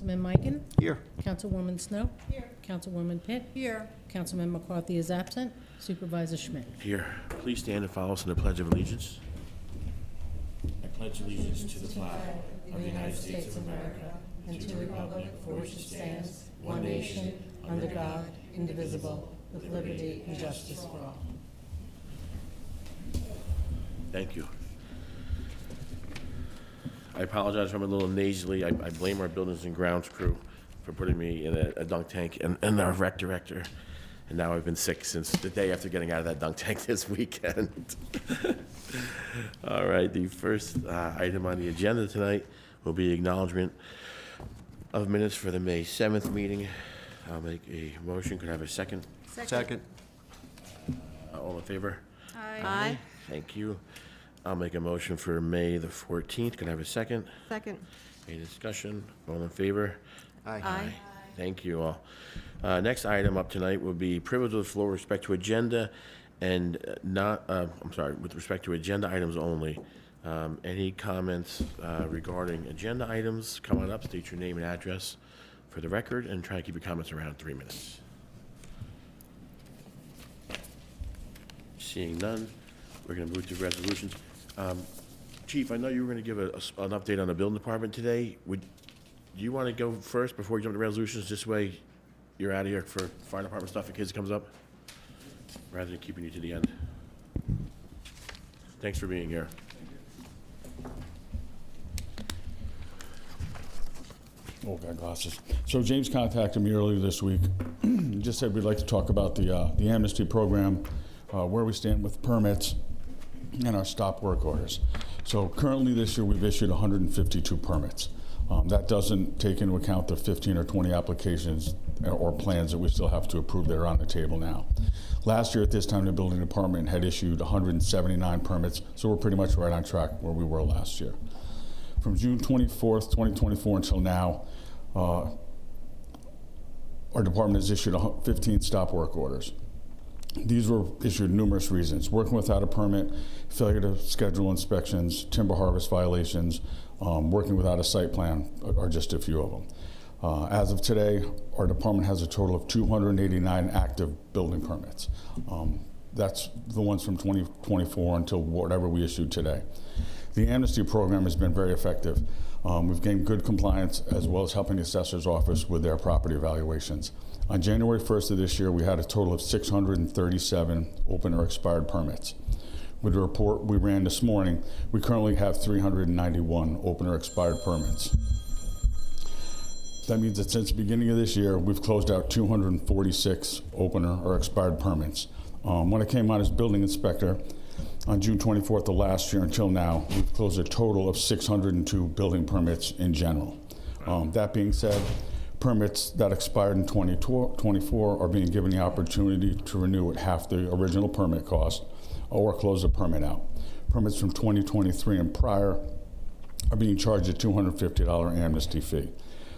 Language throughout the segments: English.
Councilman Mikan. Here. Councilwoman Snow. Here. Councilwoman Pitt. Here. Councilman McCarthy is absent. Supervisor Schmidt. Here, please stand and follow us in the Pledge of Allegiance. I pledge allegiance to the flag of the United States of America and to the republic for which it stands, one nation, under God, indivisible, with liberty and justice for all. Thank you. I apologize if I'm a little nasally. I blame our buildings and grounds crew for putting me in a dunk tank and our rec director. And now I've been sick since the day after getting out of that dunk tank this weekend. All right, the first item on the agenda tonight will be acknowledgement of minutes for the May 7th meeting. I'll make a motion. Could I have a second? Second. All in favor? Aye. Thank you. I'll make a motion for May the 14th. Can I have a second? Second. Any discussion? All in favor? Aye. Thank you all. Next item up tonight will be privilege of the floor with respect to agenda and with respect to agenda items only. Any comments regarding agenda items? Come on up, state your name and address for the record, and try to keep your comments around 3 minutes. Seeing none, we're going to move to resolutions. Chief, I know you were going to give an update on the building department today. Do you want to go first before you jump to resolutions? This way you're out of here for fire department stuff in case it comes up, rather than keeping you to the end. Thanks for being here. Oh, got glasses. So James contacted me earlier this week. Just said we'd like to talk about the amnesty program, where we stand with permits and our stop work orders. So currently this year we've issued 152 permits. That doesn't take into account the 15 or 20 applications or plans that we still have to approve that are on the table now. Last year at this time, the building department had issued 179 permits, so we're pretty much right on track where we were last year. From June 24th, 2024 until now, our department has issued 15 stop work orders. These were issued numerous reasons: working without a permit, failure to schedule inspections, timber harvest violations, working without a site plan are just a few of them. As of today, our department has a total of 289 active building permits. That's the ones from 2024 until whatever we issued today. The amnesty program has been very effective. We've gained good compliance as well as helping the assessor's office with their property evaluations. On January 1st of this year, we had a total of 637 open or expired permits. With the report we ran this morning, we currently have 391 open or expired permits. That means that since the beginning of this year, we've closed out 246 open or expired permits. When I came on as building inspector on June 24th of last year until now, we've closed a total of 602 building permits in general. That being said, permits that expired in 2024 are being given the opportunity to renew at half the original permit cost or close the permit out. Permits from 2023 and prior are being charged a $250 amnesty fee.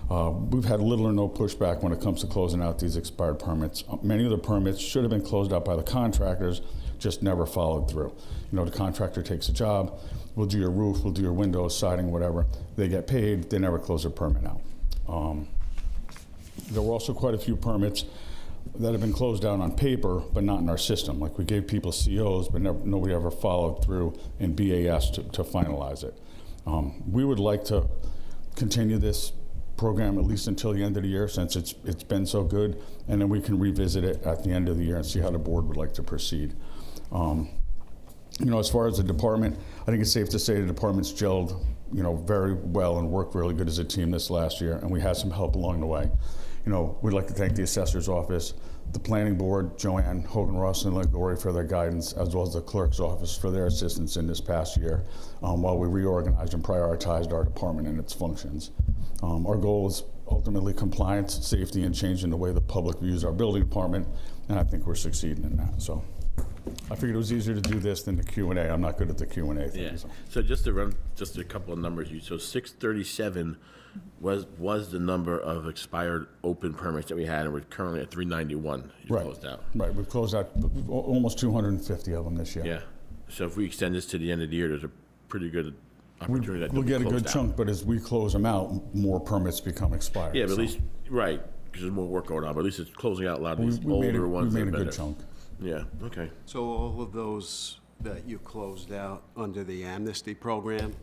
We've had little or no pushback when it comes to closing out these expired permits. Many of the permits should have been closed out by the contractors, just never followed through. You know, the contractor takes a job, we'll do your roof, we'll do your windows, siding, whatever. They get paid, they never close their permit out. There were also quite a few permits that have been closed out on paper, but not in our system. Like, we gave people COs, but nobody ever followed through in BAS to finalize it. We would like to continue this program at least until the end of the year, since it's been so good, and then we can revisit it at the end of the year and see how the board would like to proceed. You know, as far as the department, I think it's safe to say the department's gelled, you know, very well and worked really good as a team this last year, and we had some help along the way. You know, we'd like to thank the assessor's office, the planning board, Joanne, Hogan, Ross, and Ligori for their guidance, as well as the clerk's office for their assistance in this past year, while we reorganized and prioritized our department and its functions. Our goal is ultimately compliance, safety, and changing the way the public views our building department, and I think we're succeeding in that. So I figured it was easier to do this than the Q&A. I'm not good at the Q&A thing. Yeah. So just to run just a couple of numbers, so 637 was the number of expired open permits that we had, and we're currently at 391. Right. Closed out. Right. We've closed out almost 250 of them this year. Yeah. So if we extend this to the end of the year, there's a pretty good opportunity that We'll they'll get be a good closed out. chunk, but as we close them out, more permits become expired. Yeah, but at so least, right, because there's more work going on, but at least it's closing out a lot of these we made older a, we ones that made a have been good there. chunk. Yeah, okay. So all of those that you closed out under the amnesty program,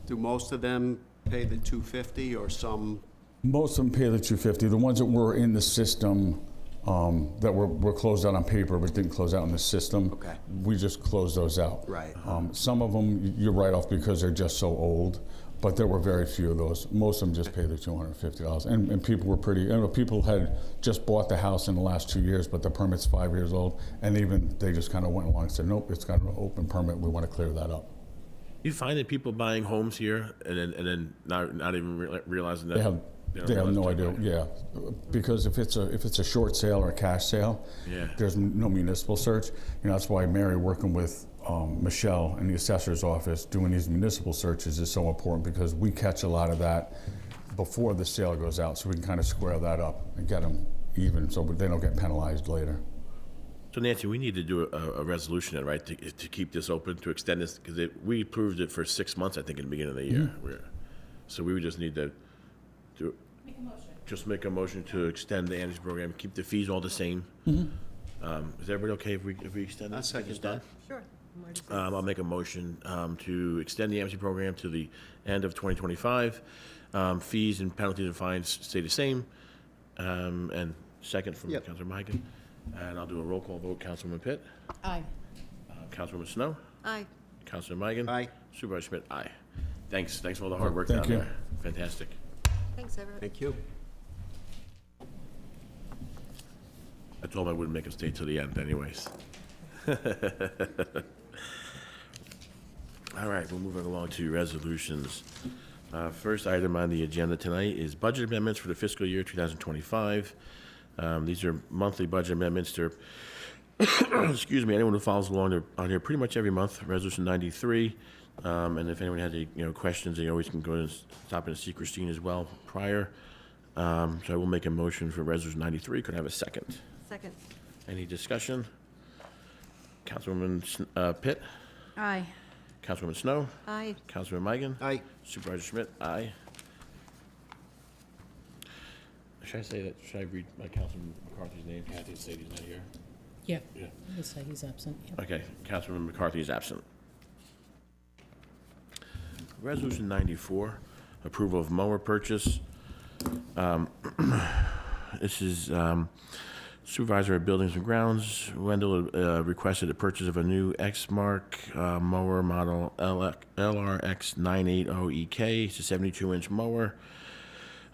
do most of them pay the $250 or some? Most of them pay the $250. The ones that were in the system, that were closed out on paper but didn't close out in the system, Okay. we just closed those out. Right. Some of them you write off because they're just so old, but there were very few of those. Most of them just pay the $250. And people were pretty, people had just bought the house in the last 2 years, but the permit's 5 years old, and they just kind of went along and said, nope, it's got an open permit, we want to clear that up. You find that people buying homes here and then not even realizing that? They have realize no that, idea, right? yeah, because if it's a short sale or a cash sale, Yeah. there's no municipal search. That's why Mary working with Michelle in the assessor's office doing these municipal searches is so important, because we catch a lot of that before the sale goes out, so we can kind of square that up and get them even, so they don't get penalized later. So Nancy, we need to do a resolution then, right, to keep this open, to extend this, because we approved it for 6 months, I think, in the beginning of the year. So we would just need to make a motion to extend the amnesty program, keep the fees all the same. Is everybody okay if we extend that? I'll second It's done? Sure. I'll make a motion to extend the amnesty program to the end of 2025. Fees and penalties and fines stay the same. And second from Yep. Councilor Mikan. And I'll do a roll call vote. Councilwoman Pitt, Aye. Councilwoman Snow, Aye. Councilor Mikan. Aye. Supervisor Schmidt, aye. Thanks for all the hard work Thank down you. there. Fantastic. Thanks, everyone. Thank you. I told him I wouldn't make him stay till the end anyways. All right, we're moving along to resolutions. First item on the agenda tonight is budget amendments for the fiscal year 2025. These are monthly budget amendments. They're, excuse me, anyone who follows along, they're on here pretty much every month, Resolution 93. And if anyone has any questions, they always can go and stop in and see Christine as well prior. So I will make a motion for Resolution 93. Could I have a second? Second. Any discussion? Councilwoman Pitt? Aye. Councilwoman Snow? Aye. Councilman Migan? Aye. Supervisor Schmidt? Aye. Should I say that, should I read my Councilman McCarthy's name? Kathy said he's not here. Yeah. Yeah. He'll say he's absent. Yep. Okay, Councilman McCarthy is absent. Resolution 94, approval of mower purchase. This is Supervisor of Buildings and Grounds. Wendell requested a purchase of a new X-Mark mower model LRX 980EK. It's a 72-inch mower.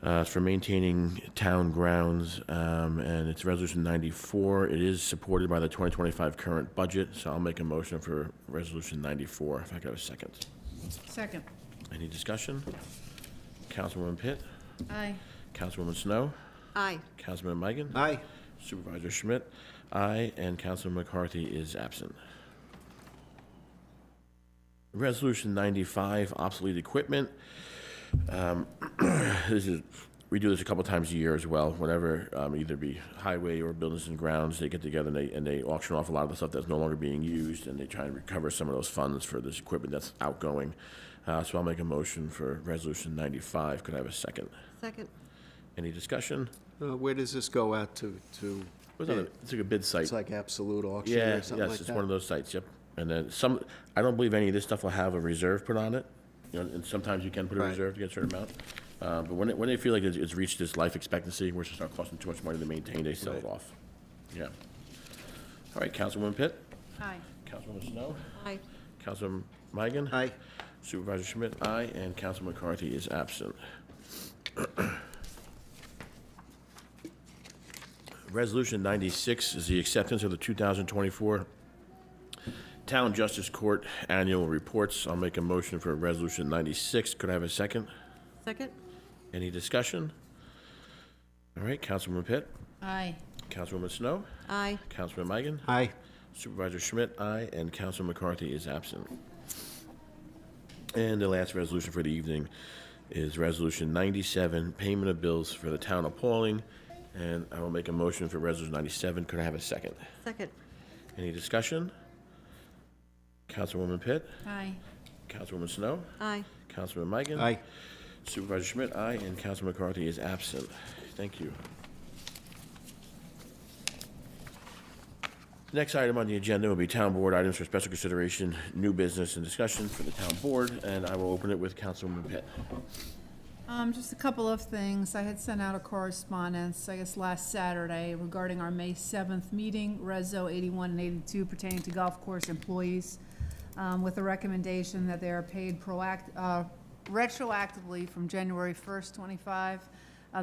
It's for maintaining town grounds, and it's Resolution 94. It is supported by the 2025 current budget, so I'll make a motion for Resolution 94, if I could have a second. Second. Any discussion? Councilwoman Pitt? Aye. Councilwoman Snow? Aye. Councilman Migan? Aye. Supervisor Schmidt? Aye, and Councilman McCarthy is absent. Resolution 95, obsolete equipment. We do this a couple times a year as well. Whenever either be highway or buildings and grounds, they get together and they auction off a lot of the stuff that's no longer being used, and they try and recover some of those funds for this equipment that's outgoing. So I'll make a motion for Resolution 95. Could I have a second? Second. Any discussion? Where does this go out to? It's like a bid site. It's like Absolute Auction Yeah, or something yes, like it's that? one of those sites, yep. And then some, I don't believe any of this stuff will have a reserve put on it. And sometimes you can put a Right. reserve to get a certain amount. But when they feel like it's reached its life expectancy, where it's start costing too much money to maintain, they sell it Right. off. Yeah. All right, Councilwoman Pitt? Aye. Councilwoman Snow? Aye. Councilman Migan? Aye. Supervisor Schmidt, aye, and Councilman McCarthy is absent. Resolution 96 is the acceptance of the 2024 Town Justice Court Annual Reports. I'll make a motion for Resolution 96. Could I have a second? Second. Any discussion? All right, Councilwoman Pitt, Aye. Councilwoman Snow, Aye. Councilman Migan, Aye. Supervisor Schmidt, aye, and Councilman McCarthy is absent. And the last resolution for the evening is Resolution 97, payment of bills for the town of Pawling. And I will make a motion for Resolution 97. Could I have a second? Second. Any discussion? Councilwoman Pitt, Aye. Councilwoman Snow? Aye. Councilman Migan? Aye. Supervisor Schmidt, aye, and Councilman McCarthy is absent. Thank you. Next item on the agenda will be town board items for special consideration, new business and discussion for the town board, and I will open it with Councilwoman Pitt. Just a couple of things. I had sent out a correspondence, I guess, last Saturday regarding our May 7th meeting, Reso 81 and 82 pertaining to golf course employees, with a recommendation that they are paid retroactively from January 1st, 25,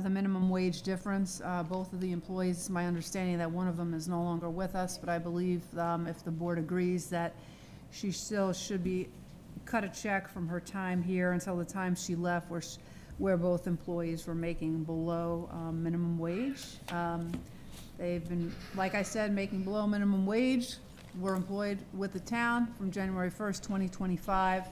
the minimum wage difference. Both of the employees, it's my understanding that one of them is no longer with us, but I believe if the board agrees that she still should be cut a check from her time here until the time she left, where both employees were making below minimum wage. They've been, like I said, making below minimum wage. Were employed with the town from January 1st, 2025,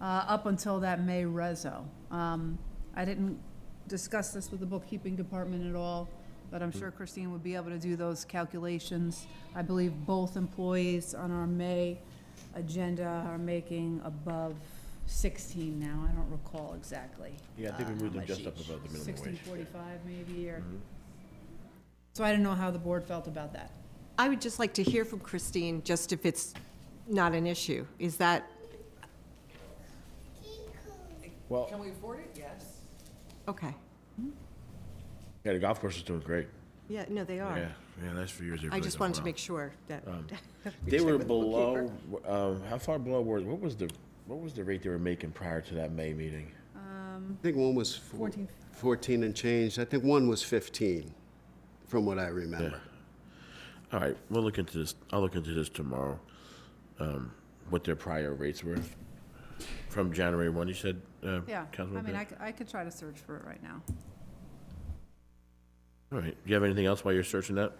up until that May reso. I didn't discuss this with the bookkeeping department at all, but I'm sure Christine would be able to do those calculations. I believe both employees on our May agenda are making above 16 now. I don't recall exactly. Yeah, I think we moved them how just much up above the minimum wage. 1645 maybe, or. So I didn't know how the board felt about that. I would just like to hear from Christine, just if it's not an issue. Is that, Well, Can we afford it? Yes. okay. yeah, the golf course is doing great. Yeah, no, they are. Yeah, last few years they've I really just done wanted to well. make sure that. They were below, how far below what was the rate they were making prior to that May meeting? I think one was 14. 14 and change. I think one was 15, from what I remember. All right, we'll look into this, I'll look into this tomorrow, what their prior rates were from January 1, you said, Yeah, Councilman I mean, Pitt? I could try to search for it right now. All right, do you have anything else while you're searching that?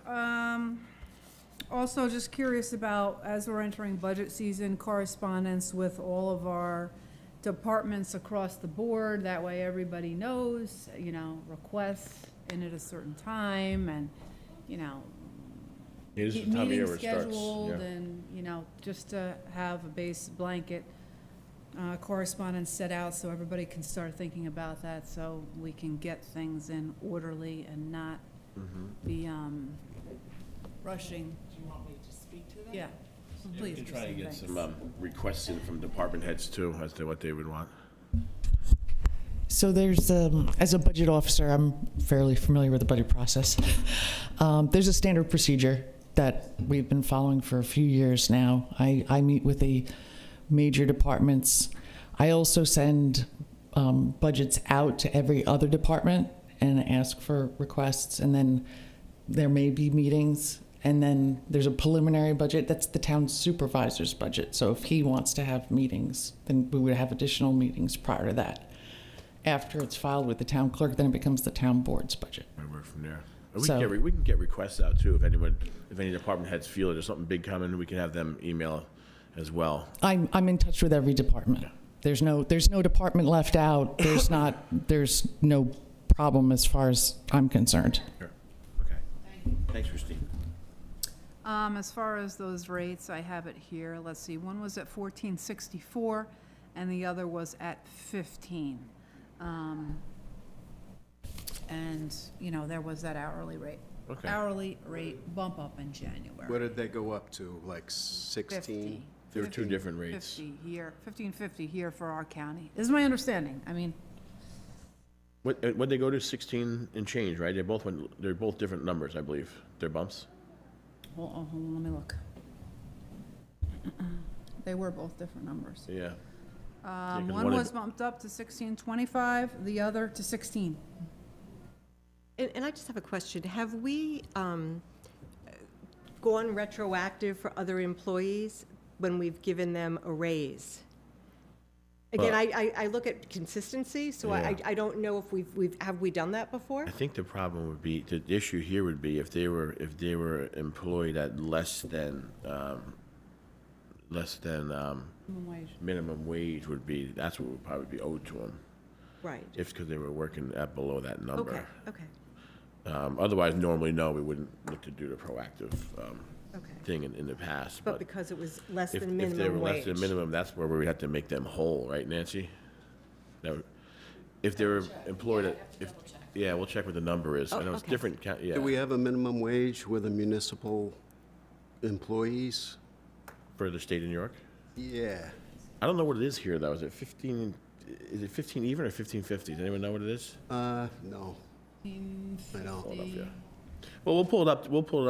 Also, just curious about, as we're entering budget season, correspondence with all of our departments across the board. That way, everybody knows, requests in at a certain time, and, Yeah, this is the time of year meetings where it starts, scheduled, yeah. and, just to have a base blanket correspondence set out so everybody can start thinking about that, so we can get things in orderly and not be rushing. Do you want me to speak to that? Yeah, please. We can try to Christine, get thanks. some requests in from department heads too, as to what they would want. So there's, as a budget officer, I'm fairly familiar with the budget process. There's a standard procedure that we've been following for a few years now. I meet with the major departments. I also send budgets out to every other department and ask for requests, and then there may be meetings, and then there's a preliminary budget. That's the town supervisor's budget. So if he wants to have meetings, then we would have additional meetings prior to that. After it's filed with the town clerk, then it becomes the town board's budget. We work from there. So- We can get requests out too, if any department heads feel there's something big coming, we can have them email as well. I'm in touch with every department. There's no department left out. There's no problem as far as I'm concerned. Sure. Okay. Thanks, Christine. As far as those rates, I have it here. Let's see, one was at 1464 and the other was at 15. And, there was that hourly rate. Okay. Hourly rate bump up in January. What did they go up to, like 16? 50. There were two different rates. 50 here, 1550 here for our county, is my understanding. I mean, When they go to 16 and change, right? They're both different numbers, I believe. They're bumps. hold on, let me look. They were both different numbers. Yeah. 'cause One one of- was bumped up to 1625, the other to 16. And I just have a question. Have we gone retroactive for other employees when we've given them a raise? Again, Well- I look at consistency, so Yeah. I don't know if have we done that before? I think the problem would be, the issue here would be if they were employed at less than Minimum wage. minimum wage would be, that's what would probably be owed to them, Right. if, because they were working at below that number. Okay, okay. Otherwise, normally, no, we wouldn't look to do the proactive Okay. thing in the past. But because it was less if than they minimum were wage. less than minimum, that's where we had to make them whole, right, Nancy? That would- If they were employed at, yeah, we'll check what the number is. I know it's okay. different, yeah. Do we have a minimum wage with the municipal employees? For the state of New York? Yeah. I don't know what it is here, though. Is it 15, is it 15 even or 15.50? Does anyone know what it is? No, I don't. Hold up, yeah. Well, we'll pull it up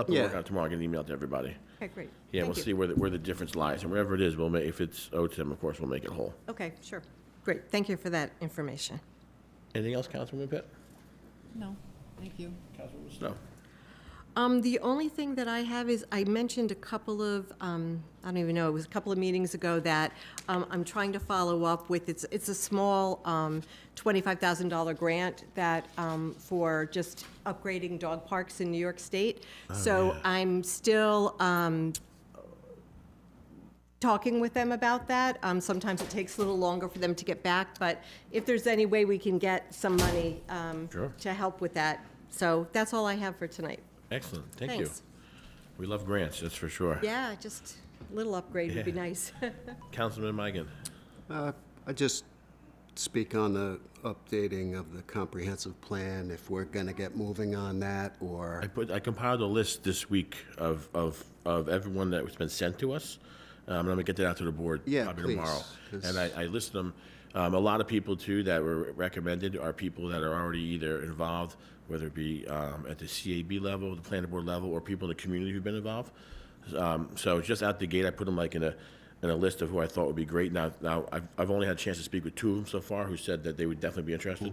and Yeah. work on it tomorrow. I can email it to everybody. Okay, great. Yeah, Thank we'll you. see where the difference lies, and wherever it is, we'll make, if it's owed to them, of course, we'll make it whole. Okay, sure. Great, thank you for that information. Anything else, Councilwoman Pitt? No, thank you. Councilwoman Snow? The only thing that I have is, I mentioned a couple of, I don't even know, it was a couple of meetings ago that I'm trying to follow up with. It's a small $25,000 grant that, for just upgrading dog parks in New York State. So I'm still talking with them about that. Sometimes it takes a little longer for them to get back, but if there's any way we can get some money Sure. to help with that. So that's all I have for tonight. Excellent, thank you. Thanks. We love grants, that's for sure. Yeah, just a little upgrade would be Yeah. nice. Councilman Migan? I just speak on the updating of the comprehensive plan, if we're gonna get moving on that, or, I compiled a list this week of everyone that's been sent to us. I'm gonna get that out to the board Yeah, probably tomorrow. please, 'cause- And I listed them. A lot of people too that were recommended are people that are already either involved, whether it be at the CAB level, the planning board level, or people in the community who've been involved. So just out the gate, I put them like in a list of who I thought would be great. Now I've only had a chance to speak with 2 of them so far who said that they would definitely be interested.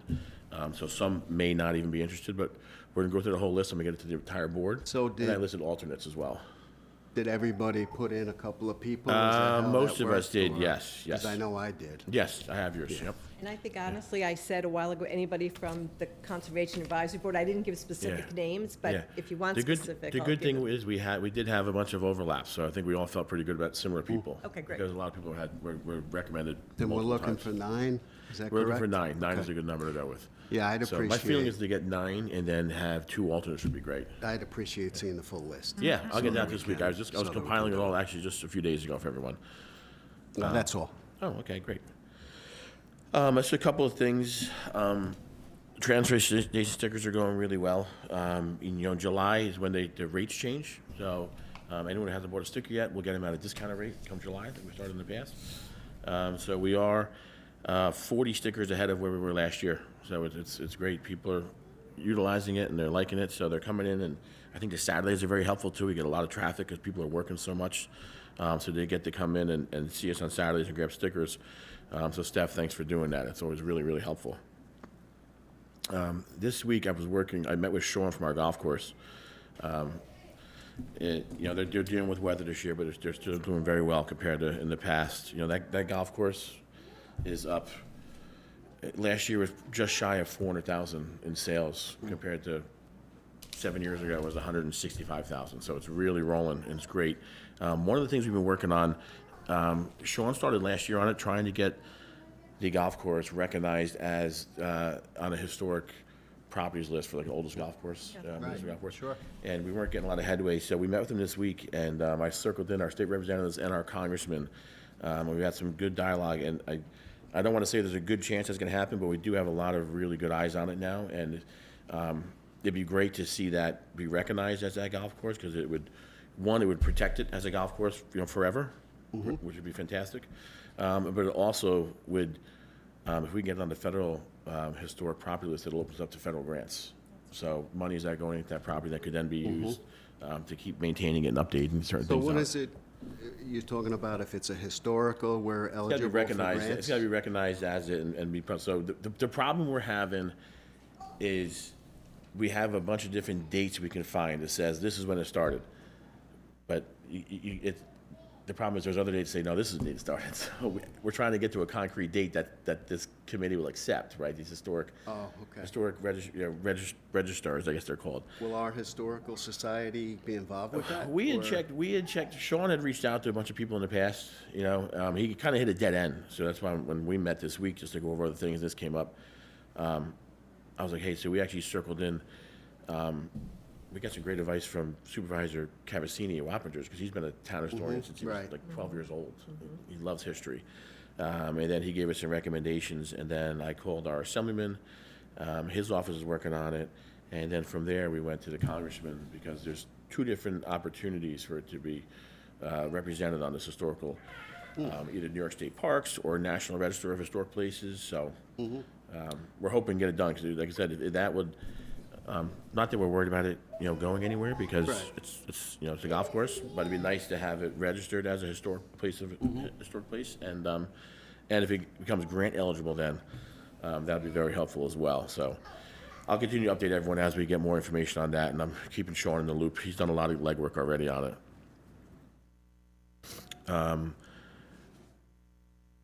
So some may not even be interested, but we're gonna go through the whole list. I'm gonna get it to the entire board. So And I listed alternates as well. did everybody put in a couple of people? Is that how that Most of us worked, did, or- yes, yes. 'Cause I know I did. Yes, I have yours, yep. And I think honestly, I said a while ago, anybody from the Conservation Advisory Board, I didn't give specific Yeah. names, Yeah. but if you want The good- specific, The I'll good give thing it. is we did have a bunch of overlaps, so I think we all felt pretty good about similar people. Okay, great. Because a lot of people were recommended Then we're multiple looking times. for 9, is that We're correct? looking for 9. 9 is Okay. a good number to go with. Yeah, I'd So my feeling appreciate, is to get 9 and then have 2 alternates would be great. I'd appreciate seeing the full list. Yeah, I'll get So that we this week. can- I was so that we compiling it can do all actually just a few days ago for everyone. That's all. Oh, okay, great. Just a couple of things. Transfer station stickers are going really well. July is when the rates change. So anyone who hasn't bought a sticker yet, we'll get them at a discounted rate come July that we started in the past. So we are 40 stickers ahead of where we were last year. So it's great. People are utilizing it and they're liking it. So they're coming in, and I think the Saturdays are very helpful too. We get a lot of traffic because people are working so much. So they get to come in and see us on Saturdays and grab stickers. So Steph, thanks for doing that. It's always really, really helpful. This week I met with Sean from our golf course. They're dealing with weather this year, but they're still doing very well compared to in the past. That golf course is up. Last year was just shy of 400,000 in sales compared to 7 years ago it was 165,000. So it's really rolling and it's great. One of the things we've been working on, Sean started last year on it, trying to get the golf course recognized as on a historic properties list for like the oldest golf course, municipal golf course. Sure. And we weren't getting a lot of headway, so we met with him this week, and I circled in our state representatives and our congressman. We had some good dialogue, and I don't want to say there's a good chance that's going to happen, but we do have a lot of really good eyes on it now, and it'd be great to see that be recognized as that golf course, because it would protect it as a golf course, forever, which would be fantastic. But it also would, if we can get it on the federal historic property list, it'll open us up to federal grants. So monies that are going into that property that could then be used to keep maintaining it and updating certain So things. what on is it, you're talking about if it's a historical, we're It's got to eligible be for recognized. It's grants? got to be recognized as it and be. So the problem we're having is we have a bunch of different dates we can find that says this is when it started, but the problem is there's other dates that say no, this is the date it started. So we're trying to get to a concrete date that this committee will accept, right? These historic registrars, I guess they're called. Will our historical society be involved with that? We had or- checked. Sean had reached out to a bunch of people in the past. He kind of hit a dead end. So that's why when we met this week, just to go over other things, this came up. I was like, hey, so we actually circled in we got some great advice from Supervisor Cavassini at Wappingers, because he's been a town historian since he was Right. like 12 years old. He loves history. And then he gave us some recommendations, and then I called our assemblyman. His office is working on it. And then from there, we went to the congressman, because there's 2 different opportunities for it to be represented on this historical, either New York State Parks or National Register of Historic Places. So we're hoping to get it done, because like I said, that would, not that we're worried about it, going anywhere, because Right. it's it's a golf course, but it'd be nice to have it registered as a historic place and if it becomes grant eligible, then that'd be very helpful as well. So I'll continue to update everyone as we get more information on that, and I'm keeping Sean in the loop. He's done a lot of legwork already on it.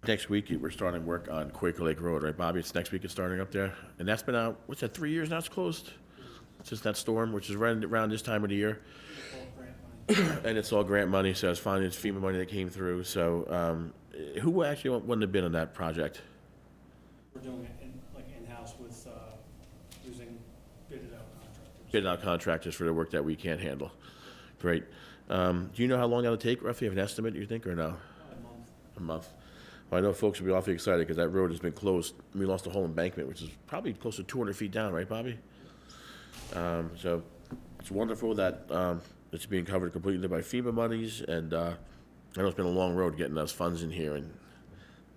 Next week, we're starting work on Quaker Lake Road, right, Bobby? It's next week it's starting up there. And that's been out, what's that, 3 years now it's closed? Since that storm, which is right around this time of the year. And it's all grant money, so it's finally, it's FEMA money that came through. So who actually wouldn't have been on that project? We're doing it in-house with, using bidded out contractors. Bidding out contractors for the work that we can't handle. Great. Do you know how long that'll take, roughly? Have an estimate, you think, or no? A month. A month. Well, I know folks will be awfully excited, because that road has been closed. We lost the whole embankment, which is probably close to 200 feet down, right, Bobby? So it's wonderful that it's being covered completely by FEMA monies, and I know it's been a long road getting those funds in here, and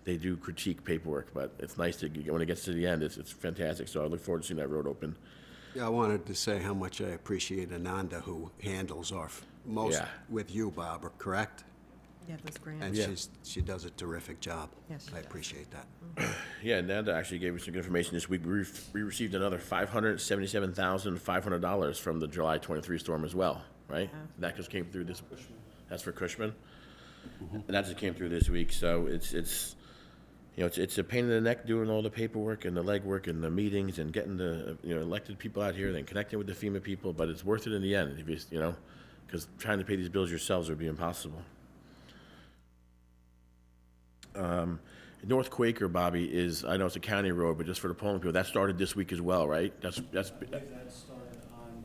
they do critique paperwork, but it's nice to, when it gets to the end, it's fantastic. So I look forward to seeing that road open. Yeah, I wanted to say how much I appreciate Ananda, who handles our, most Yeah. with you, Barbara, correct? Yeah, those grants. And Yeah. she does a terrific job. Yes, she I does. appreciate that. Yeah, Nanda actually gave us some good information this week. We received another $577,500 from the July 23 storm as well, right? That just came through this, that's for Cushman? And that just came through this week, so it's a pain in the neck doing all the paperwork and the legwork and the meetings and getting the, elected people out here, then connecting with the FEMA people, but it's worth it in the end, if because trying to pay these bills yourselves would be impossible. North Quaker, Bobby, I know it's a county road, but just for the Pawling people, that started this week as well, right? I believe that started on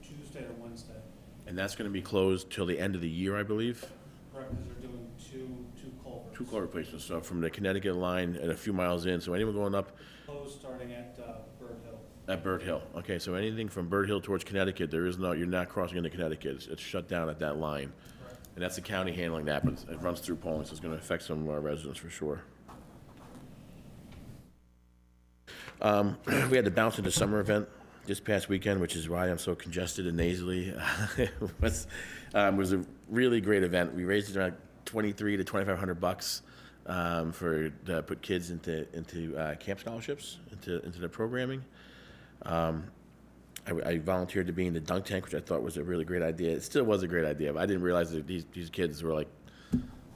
Tuesday or Wednesday. And that's gonna be closed till the end of the year, I believe? Correct, because they're doing two culverts. 2 culvert replacements, so from the Connecticut line and a few miles in, so anyone going up Closed starting at Bird Hill. at Bird Hill. Okay, so anything from Bird Hill towards Connecticut, you're not crossing into Connecticut, it's shut down at that line. Correct. And that's the county handling that, but it runs through Pawling, so it's gonna affect some of our residents for sure. We had the Bounce into Summer event this past weekend, which is why I'm so congested and nasally. It was a really great event. We raised around $2,300 to $2,500 to put kids into camp scholarships, into the programming. I volunteered to be in the dunk tank, which I thought was a really great idea. It still was a great idea, but I didn't realize that these kids were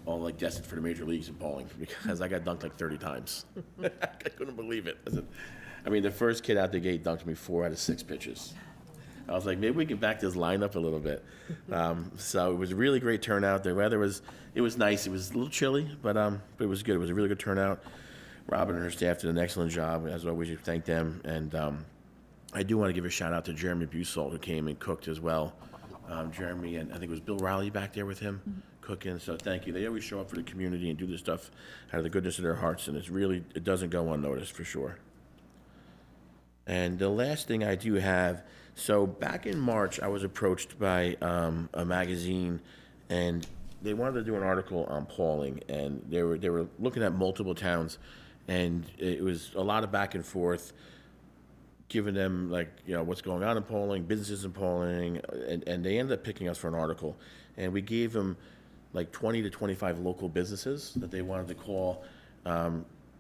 all destined for the major leagues in bowling, because I got dunked 30 times. I couldn't believe it. The first kid out the gate dunked me 4 out of 6 pitches. I was like, maybe we can back this line up a little bit. So it was a really great turnout. The weather was nice. It was a little chilly, but it was good. It was a really good turnout. Robin and her staff did an excellent job. As always, you thank them. And I do want to give a shout out to Jeremy Busol, who came and cooked as well. Jeremy, and I think it was Bill Riley back there with him cooking. So thank you. They always show up for the community and do this stuff out of the goodness of their hearts, and it doesn't go unnoticed for sure. And the last thing I do have, so back in March, I was approached by a magazine, and they wanted to do an article on Pawling, and they were looking at multiple towns, and it was a lot of back and forth, giving them what's going on in Pawling, businesses in Pawling, and they ended up picking us for an article, and we gave them 20 to 25 local businesses that they wanted to call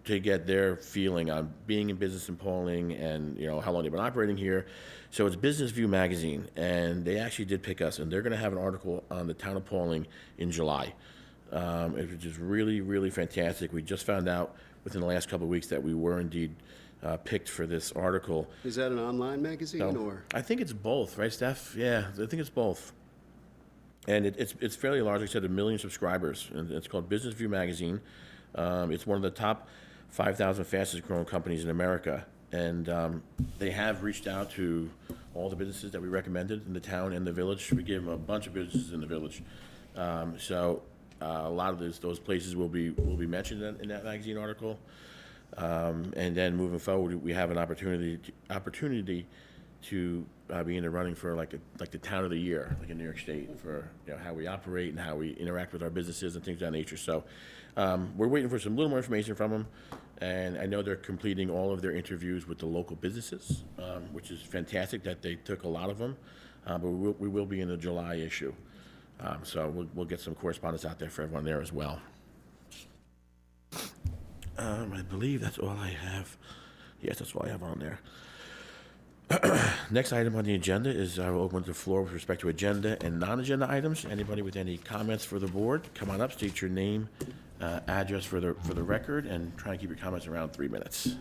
to get their feeling on being in business in Pawling and how long they've been operating here. So it's Business View magazine, and they actually did pick us, and they're going to have an article on the town of Pawling in July, which is really, really fantastic. We just found out within the last couple of weeks that we were indeed picked for this article. Is that an online magazine, So, or? I think it's both, right, Steph? Yeah, I think it's both. And it's fairly large. Like I said, 1 million subscribers, and it's called Business View magazine. It's one of the top 5,000 fastest growing companies in America. And they have reached out to all the businesses that we recommended in the town and the village. We gave them a bunch of businesses in the village. So a lot of those places will be mentioned in that magazine article. And then moving forward, we have an opportunity to be in the running for like the town of the year, like in New York State, for how we operate and how we interact with our businesses and things of that nature. So we're waiting for some little more information from them, and I know they're completing all of their interviews with the local businesses, which is fantastic that they took a lot of them. But we will be in the July issue, so we'll get some correspondence out there for everyone there as well. I believe that's all I have. Yes, that's all I have on there. Next item on the agenda is I will open the floor with respect to agenda and non-agenda items. Anybody with any comments for the board, come on up, state your name, address for the record, and try and keep your comments around 3 minutes.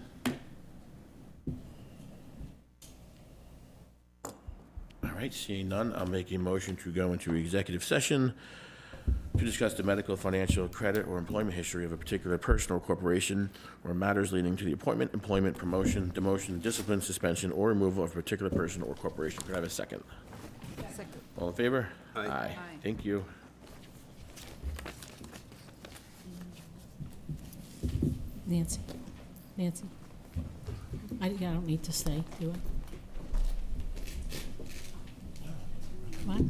All right, seeing none, I'll make a motion to go into executive session to discuss the medical, financial, credit, or employment history of a particular person or corporation, or matters leading to the appointment, employment, promotion, demotion, discipline, suspension, or removal of a particular person or corporation. Could I have a second? Second. All in favor? Aye. Aye. Thank you. Nancy? I don't need to stay, do I? What?